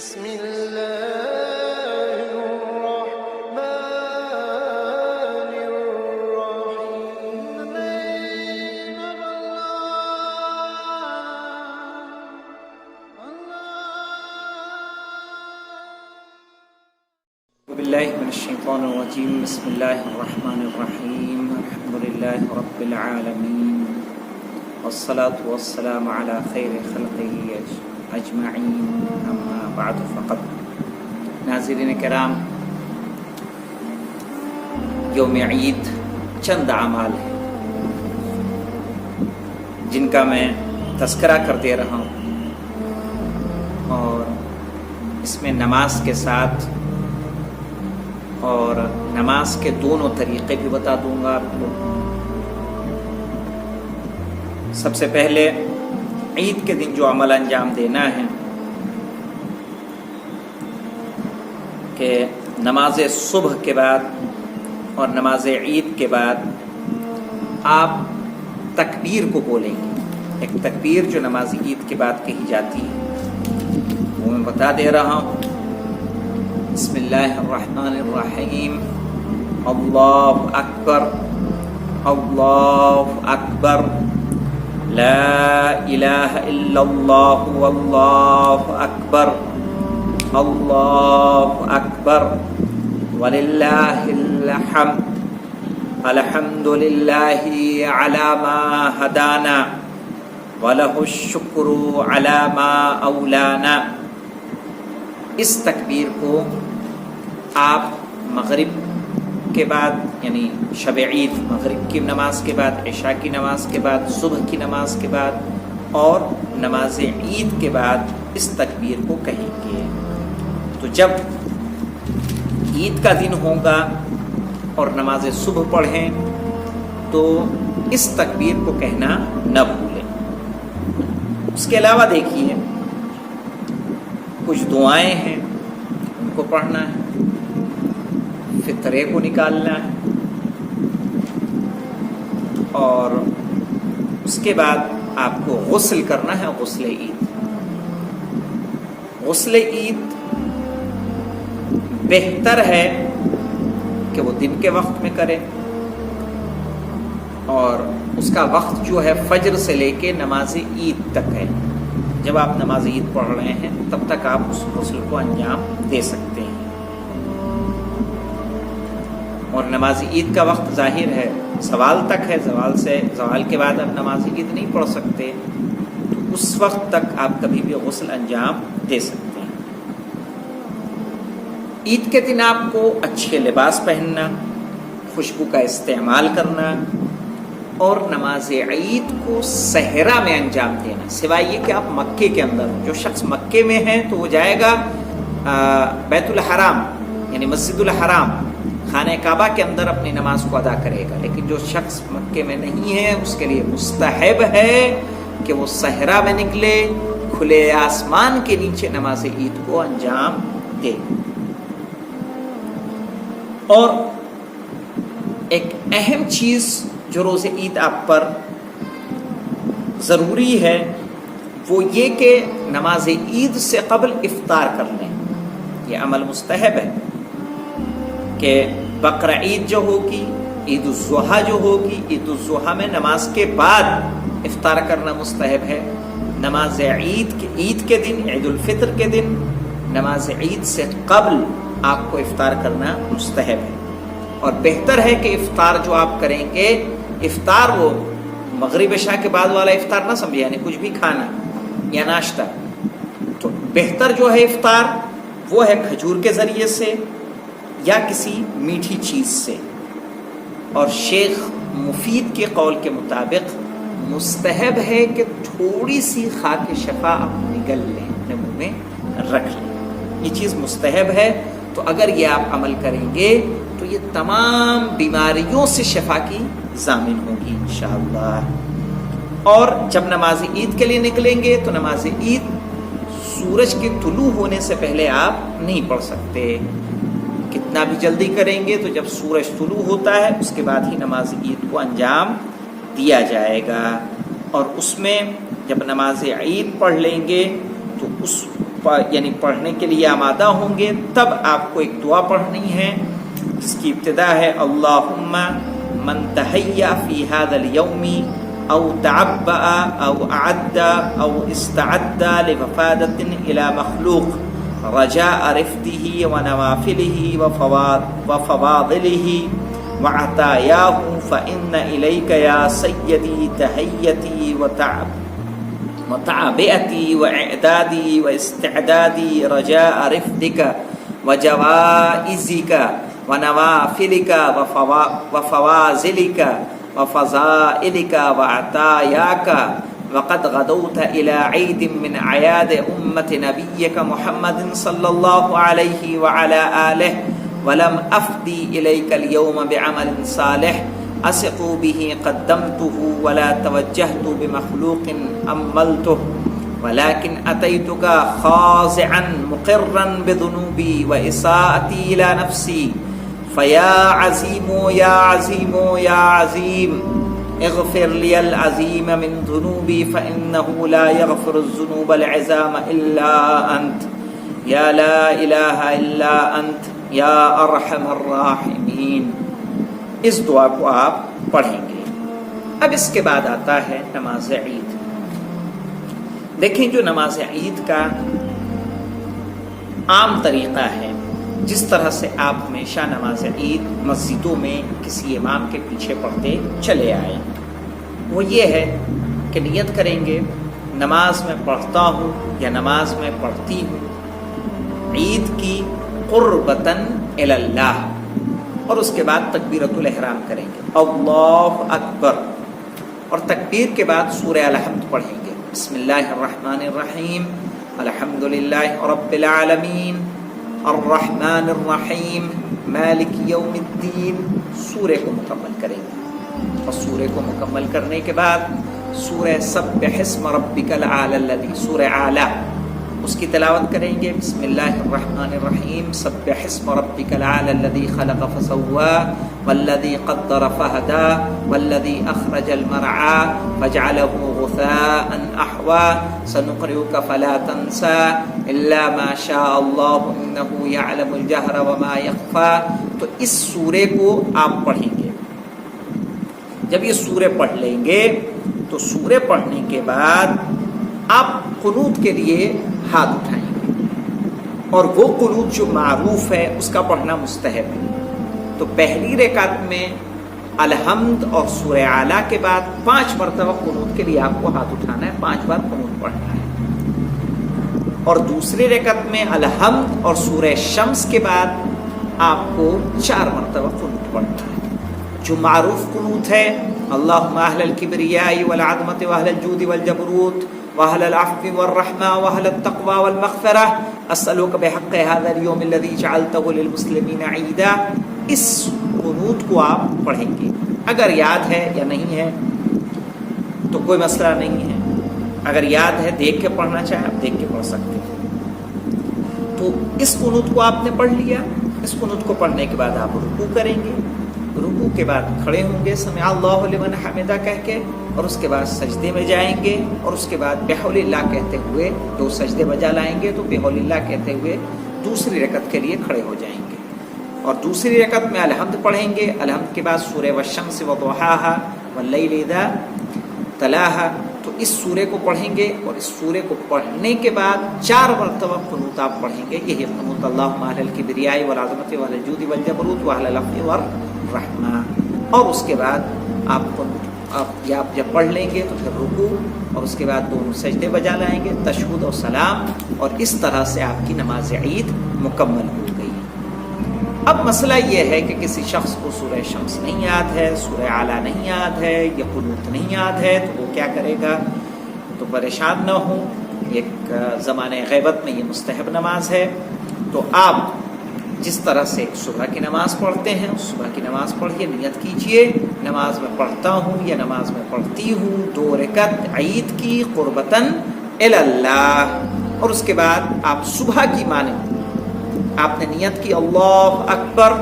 بسم الله الرحمن الرحيم. بالله من الشيطان الرجيم. بسم الله الرحمن الرحيم. الحمد لله رب العالمين والصلاة والسلام على خير خلقه اجمعین. اما بعد فقط. ناظرین کرام، یوم عید چند اعمال ہیں جن کا میں تذکرہ کرتے رہا ہوں، اور اس میں نماز کے ساتھ اور نماز کے دونوں طریقے بھی بتا دوں گا آپ کو. سب سے پہلے عید کے دن جو عمل انجام دینا ہے کہ نماز صبح کے بعد اور نماز عید کے بعد آپ تکبیر کو بولیں گے. ایک تکبیر جو نماز عید کے بعد کہی جاتی ہے وہ میں بتا دے رہا ہوں. بسم اللہ الرحمن الرحیم. اللہ اکبر، اللہ اکبر، لا الہ الا اللہ واللہ اکبر، اللہ اکبر، وللہ الحمد، الحمد للہ علی ما ہدانا ولہ الشکر علی ما اولانا. اس تکبیر کو آپ مغرب کے بعد، یعنی شب عید، مغرب کی نماز کے بعد، عشاء کی نماز کے بعد، صبح کی نماز کے بعد اور نماز عید کے بعد اس تکبیر کو کہیں گے. تو جب عید کا دن ہوگا اور نماز صبح پڑھیں تو اس تکبیر کو کہنا نہ بھولیں. اس کے علاوہ دیکھیے کچھ دعائیں ہیں، ان کو پڑھنا ہے، فطرے کو نکالنا ہے، اور اس کے بعد آپ کو غسل کرنا ہے. غسل عید، غسل عید بہتر ہے کہ وہ دن کے وقت میں کرے، اور اس کا وقت جو ہے فجر سے لے کے نماز عید تک ہے. جب آپ نماز عید پڑھ رہے ہیں تب تک آپ اس غسل کو انجام دے سکتے ہیں. اور نماز عید کا وقت ظاہر ہے زوال تک ہے. زوال کے بعد آپ نماز عید نہیں پڑھ سکتے، تو اس وقت تک آپ کبھی بھی غسل انجام دے سکتے ہیں. عید کے دن آپ کو اچھے لباس پہننا، خوشبو کا استعمال کرنا، اور نماز عید کو صحرا میں انجام دینا. سوائے یہ کہ آپ مکے کے اندر، جو شخص مکے میں ہے تو وہ جائے گا بیت الحرام یعنی مسجد الحرام، خانہ کعبہ کے اندر اپنی نماز کو ادا کرے گا. لیکن جو شخص مکے میں نہیں ہے اس کے لیے مستحب ہے کہ وہ صحرا میں نکلے، کھلے آسمان کے نیچے نماز عید کو انجام دے. اور ایک اہم چیز جو روز عید آپ پر ضروری ہے وہ یہ کہ نماز عید سے قبل افطار کر لیں. یہ عمل مستحب ہے کہ بقرہ عید جو ہوگی، عید الاضحیٰ جو ہوگی، عید الاضحیٰ میں نماز کے بعد افطار کرنا مستحب ہے. نماز عید کے دن، عید الفطر کے دن نماز عید سے قبل آپ کو افطار کرنا مستحب ہے. اور بہتر ہے کہ افطار جو آپ کریں گے، افطار وہ مغرب عشاء کے بعد والا افطار نہ سمجھے، یعنی کچھ بھی کھانا یا ناشتہ. تو بہتر جو ہے افطار وہ ہے کھجور کے ذریعے سے یا کسی میٹھی چیز سے. اور شیخ مفید کے قول کے مطابق مستحب ہے کہ تھوڑی سی خاک شفا آپ نگل لیں، اپنے منہ میں رکھ لیں. یہ چیز مستحب ہے. تو اگر یہ آپ عمل کریں گے تو یہ تمام بیماریوں سے شفا کی ضامن ہوگی انشاءاللہ. اور جب نماز عید کے لیے نکلیں گے تو نماز عید سورج کے طلوع ہونے سے پہلے آپ نہیں پڑھ سکتے. کتنا بھی جلدی کریں گے تو جب سورج طلوع ہوتا ہے اس کے بعد ہی نماز عید کو انجام دیا جائے گا. اور اس میں جب نماز عید پڑھ لیں گے تو اس یعنی پڑھنے کے لیے آمادہ ہوں گے تب آپ کو ایک دعا پڑھنی ہے جس کی ابتدا ہے اللہم من تہیا فی ھذا اليوم او تعبأ او اعد او استعد لمفادۃ الى مخلوق رجاء رفته ونوافله وفواضله وعطاياه فإن إليك يا سيدي تحيتي وتعبئتي وإعدادي واستعدادي رجاء رفدك وجوائزك ونوافلك وفواضلك وفضائلك وعطاياك وقد غدوت إلى عيد من أعياد أمة نبيك محمد صلى الله عليه وعلى آله ولم أفدي إليك اليوم بعمل صالح أثق به قدمته ولا توجهت بمخلوق أملته ولكن أتيتك خاضعا مقرا بذنوبي وإساءتي إلى نفسي فيا عظيم يا عظيم يا عظيم اغفر لي العظيم من ذنوبي فإنه لا يغفر الذنوب العظام إلا أنت يا لا إله إلا أنت یا ارحم الراحمین. اس دعا کو آپ پڑھیں گے. اب اس کے بعد آتا ہے نماز عید. دیکھیں جو نماز عید کا عام طریقہ ہے جس طرح سے آپ ہمیشہ نماز عید مسجدوں میں کسی امام کے پیچھے پڑھتے چلے آئے وہ یہ ہے کہ نیت کریں گے نماز میں پڑھتا ہوں یا نماز میں پڑھتی ہوں عید کی قربتاً الی اللہ اور اس کے بعد تکبیرۃ الاحرام کریں گے اللہ اکبر اور تکبیر کے بعد سورہ الحمد پڑھیں گے بسم اللہ الرحمن الرحیم الحمد للہ رب العالمین الرحمن الرحیم مالک یوم الدین. سورہ کو مکمل کریں گے اور سورہ کو مکمل کرنے کے بعد سورہ سبح اسم ربک الاعلی الذی سورہ اعلی اس کی تلاوت کریں گے بسم اللہ الرحمن الرحیم سبح اسم ربک الاعلی الذی خلق فسوى والذی قدر فہدى والذی اخرج المرعى فجعله غثاء احوى سنقرئك فلا تنسى الا ما شاء اللہ انه يعلم الجہر وما يخفى. تو اس سورے کو آپ پڑھیں گے. جب یہ سورے پڑھ لیں گے تو سورے پڑھنے کے بعد آپ قنوت کے لیے ہاتھ اٹھائیں گے اور وہ قنوت جو معروف ہے اس کا پڑھنا مستحب ہے. تو پہلی رکعت میں الحمد اور سورہ اعلیٰ کے بعد 5 مرتبہ قنوت کے لیے آپ کو ہاتھ اٹھانا ہے 5 بار قنوت پڑھنا ہے اور دوسری رکعت میں الحمد اور سورہ شمس کے بعد آپ کو 4 مرتبہ قنوت پڑھنا ہے. جو معروف قنوت ہے اللہم اہل الکبریاء والعظمت واہل الجود والجبروت واہل العفو والرحمہ واہل التقوی والمغفرہ اسألوک بحق هذا اليوم الذي جعلته للمسلمین عیدا. اس قنوت کو آپ پڑھیں گے. اگر یاد ہے یا نہیں ہے تو کوئی مسئلہ نہیں ہے. اگر یاد ہے دیکھ کے پڑھنا چاہے آپ دیکھ کے پڑھ سکتے ہیں. تو اس قنوت کو آپ نے پڑھ لیا. اس قنوت کو پڑھنے کے بعد آپ رکوع کریں گے. رکوع کے بعد کھڑے ہوں گے سمع اللہ لمن حمدہ کہہ کے اور اس کے بعد سجدے میں جائیں گے اور اس کے بعد بحول اللہ کہتے ہوئے 2 سجدے بجا لائیں گے. تو بحول اللہ کہتے ہوئے دوسری رکعت کے لیے کھڑے ہو جائیں گے اور دوسری رکعت میں الحمد پڑھیں گے. الحمد کے بعد سورہ والشمس وضحاها واللیل اذا تلاها. تو اس سورے کو پڑھیں گے اور اس سورے کو پڑھنے کے بعد 4 مرتبہ قنوت آپ پڑھیں گے. یہی قنوت اللہم اہل الکبریاء والعظمت واہل الجود والجبروت واہل العفو والرحمہ. اور اس کے بعد آپ جب پڑھ لیں گے تو پھر رکوع اور اس کے بعد 2 سجدے بجا لائیں گے تشہد اور سلام اور اس طرح سے آپ کی نماز عید مکمل ہو گئی. اب مسئلہ یہ ہے کہ کسی شخص کو سورہ شمس نہیں یاد ہے سورہ اعلیٰ نہیں یاد ہے یا قنوت نہیں یاد ہے تو وہ کیا کرے گا. تو پریشان نہ ہوں ایک زمانہ غیبت میں یہ مستحب نماز ہے. تو آپ جس طرح سے صبح کی نماز پڑھتے ہیں صبح کی نماز پڑھیے نیت کیجئے نماز میں پڑھتا ہوں یا نماز میں پڑھتی ہوں 2 رکعت عید کی قربتاً الی اللہ. اور اس کے بعد آپ صبح کی مانند آپ نے نیت کی اللہ اکبر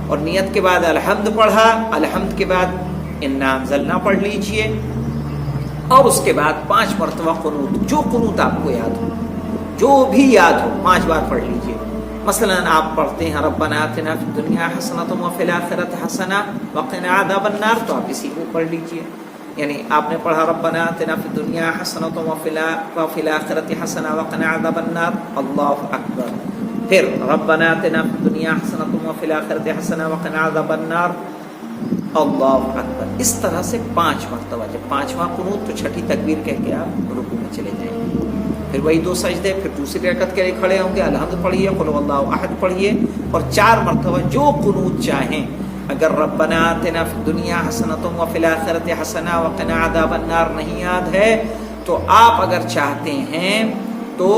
اور نیت کے بعد الحمد پڑھا. الحمد کے بعد انا انزلنا پڑھ لیجئے اور اس کے بعد 5 مرتبہ قنوت جو قنوت آپ کو یاد ہو جو بھی یاد ہو 5 بار پڑھ لیجئے. مثلا آپ پڑھتے ہیں ربنا آتنا فی الدنیا حسنۃ وفی الآخرۃ حسنہ وقنا عذاب النار، تو آپ اسی کو پڑھ لیجئے. یعنی آپ نے پڑھا ربنا آتنا فی الدنیا حسنۃ وفی الآخرۃ حسنہ وقنا عذاب النار، اللہ اکبر. پھر ربنا آتنا فی الدنیا حسنۃ وفی الآخرۃ حسنہ وقنا عذاب النار، اللہ اکبر. اس طرح سے 5 مرتبہ. جب 5واں قنوت تو چھٹی تکبیر کہہ کے آپ رکوع میں چلے جائیں گے. پھر وہی 2 سجدے، پھر دوسری رکعت کے لیے کھڑے ہوں گے، الحمد پڑھیے، قل هو اللہ احد پڑھیے، اور 4 مرتبہ جو قنوت چاہیں. اگر ربنا آتنا فی الدنیا حسنۃ وفی الآخرۃ حسنہ وقنا عذاب النار نہیں یاد ہے تو آپ اگر چاہتے ہیں تو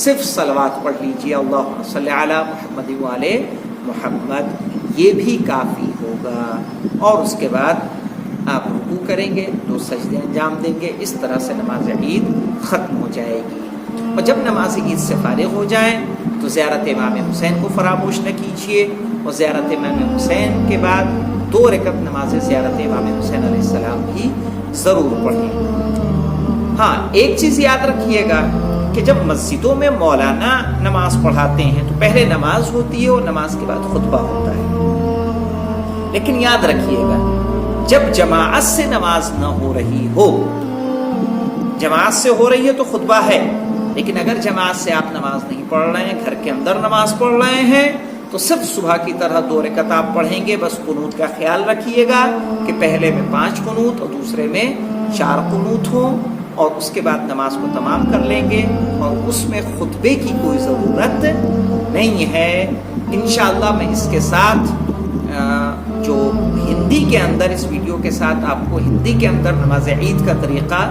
صرف صلوات پڑھ لیجیے، اللہم صلی علی محمد وعلی محمد، یہ بھی کافی ہوگا. اور اس کے بعد آپ رکوع کریں گے، 2 سجدے انجام دیں گے. اس طرح سے نماز عید ختم ہو جائے گی. اور جب نماز عید سے فارغ ہو جائیں تو زیارت امام حسین کو فراموش نہ کیجیے، اور زیارت امام حسین کے بعد 2 رکعت نماز زیارت امام حسین علیہ السلام بھی ضرور پڑھیں. ہاں ایک چیز یاد رکھیے گا کہ جب مسجدوں میں مولانا نماز پڑھاتے ہیں تو پہلے نماز ہوتی ہے اور نماز کے بعد خطبہ ہوتا ہے. لیکن یاد رکھیے گا جب جماعت سے نماز نہ ہو رہی ہو، جماعت سے ہو رہی ہے تو خطبہ ہے، لیکن اگر جماعت سے آپ نماز نہیں پڑھ رہے ہیں، گھر کے اندر نماز پڑھ رہے ہیں، تو صرف صبح کی طرح 2 رکعت آپ پڑھیں گے. بس قنوت کا خیال رکھیے گا کہ پہلے میں 5 قنوت اور دوسرے میں 4 قنوت ہوں، اور اس کے بعد نماز کو تمام کر لیں گے، اور اس میں خطبے کی کوئی ضرورت نہیں ہے. انشاءاللہ میں اس کے ساتھ جو ہندی کے اندر اس ویڈیو کے ساتھ آپ کو ہندی کے اندر نماز عید کا طریقہ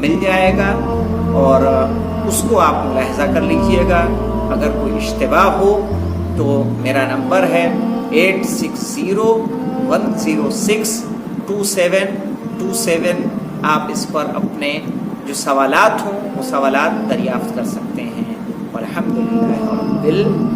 مل جائے گا، اور اس کو آپ ملاحظہ کر لیجئے گا. اگر کوئی اشتباہ ہو تو میرا نمبر ہے 8601062727. آپ اس پر اپنے جو سوالات ہوں وہ سوالات دریافت کر سکتے ہیں. والحمدللہ رب العالمین.